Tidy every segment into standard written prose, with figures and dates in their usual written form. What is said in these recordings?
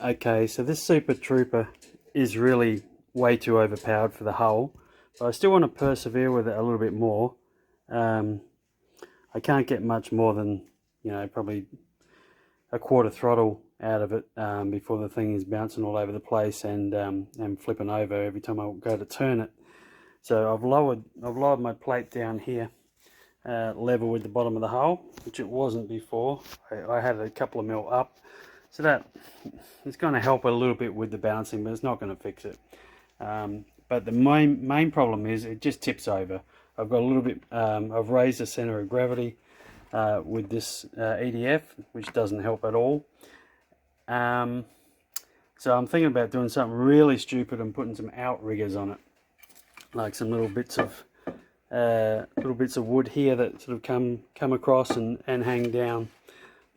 Okay, so this Supertrooper is really way too overpowered for the hull, but I still want to persevere with it a little bit more. I can't get much more than, you know, probably a quarter throttle out of it before the thing is bouncing all over the place and flipping over every time I go to turn it. So I've lowered my plate down here, level with the bottom of the hull, which it wasn't before. I had a couple of mil up, so that it's going to help a little bit with the bouncing, but it's not going to fix it. But the main problem is it just tips over. I've got a little bit, I've raised the center of gravity with this EDF, which doesn't help at all. So I'm thinking about doing something really stupid and putting some outriggers on it, like some little bits of wood here that sort of come across and hang down.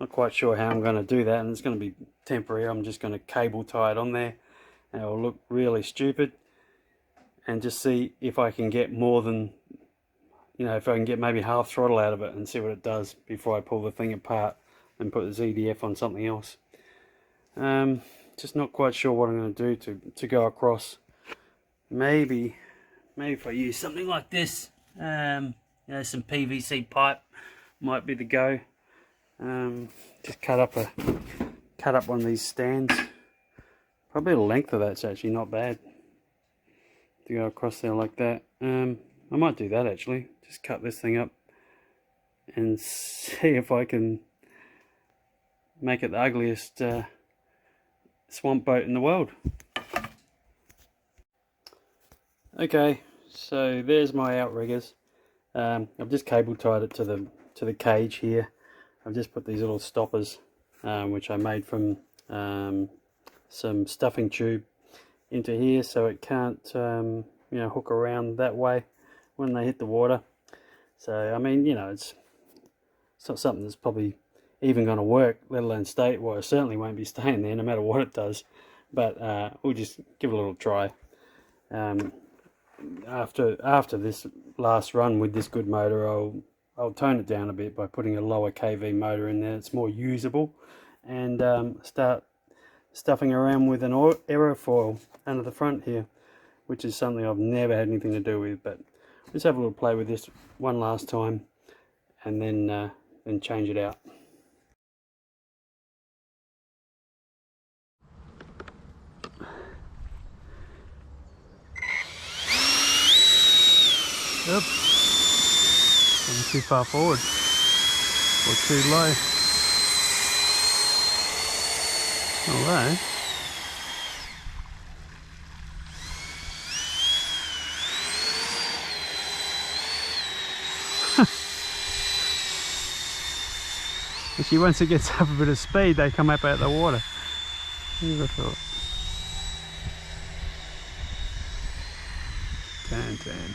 Not quite sure how I'm going to do that, and it's going to be temporary. I'm just going to cable tie it on there, and it will look really stupid, and just see if I can get more than, you know, if I can get maybe half throttle out of it and see what it does before I pull the thing apart and put the EDF on something else. Just not quite sure what I'm going to do to go across. Maybe if I use something like this, you know, some PVC pipe might be the go. Just cut up one of these stands. Probably the length of that's actually not bad to go across there like that. I might do that actually. Just cut this thing up and see if I can make it the ugliest swamp boat in the world. Okay, so there's my outriggers. I've just cable tied it to the cage here. I've just put these little stoppers, which I made from some stuffing tube, into here, so it can't you know, hook around that way when they hit the water. So I mean, you know, it's not something that's probably even going to work, let alone stay. Well, it certainly won't be staying there no matter what it does, but we'll just give it a little try. After this last run with this good motor, I'll tone it down a bit by putting a lower kV motor in there. It's more usable, and start stuffing around with an aerofoil under the front here, which is something I've never had anything to do with. But let's have a little play with this one last time, and then change it out. Yep. I'm too far forward or too low. Although actually, once it gets up a bit of speed, they come up out of the water. Who'd have thought? Turn.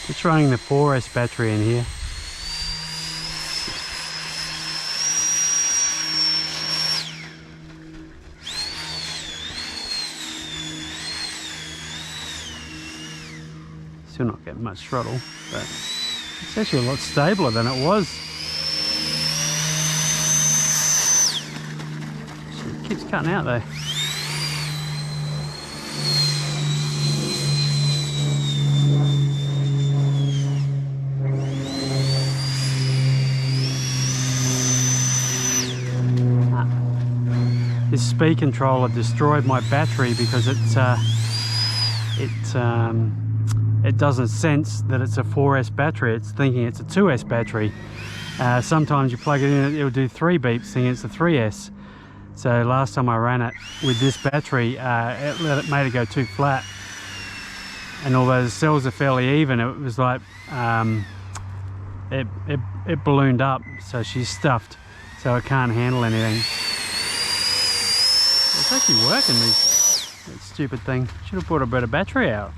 Just running the 4S battery in here. Still not getting much throttle, but it's actually a lot stabler than it was. It keeps cutting out though. This speed controller destroyed my battery because it doesn't sense that it's a 4S battery. It's thinking it's a 2S battery. Sometimes you plug it in, it'll do 3 beeps thinking it's a 3S. So last time I ran it with this battery, it made it go too flat. And although the cells are fairly even, it was like it ballooned up, so she's stuffed, so it can't handle anything. It's actually working, that stupid thing. Should have brought a better battery out.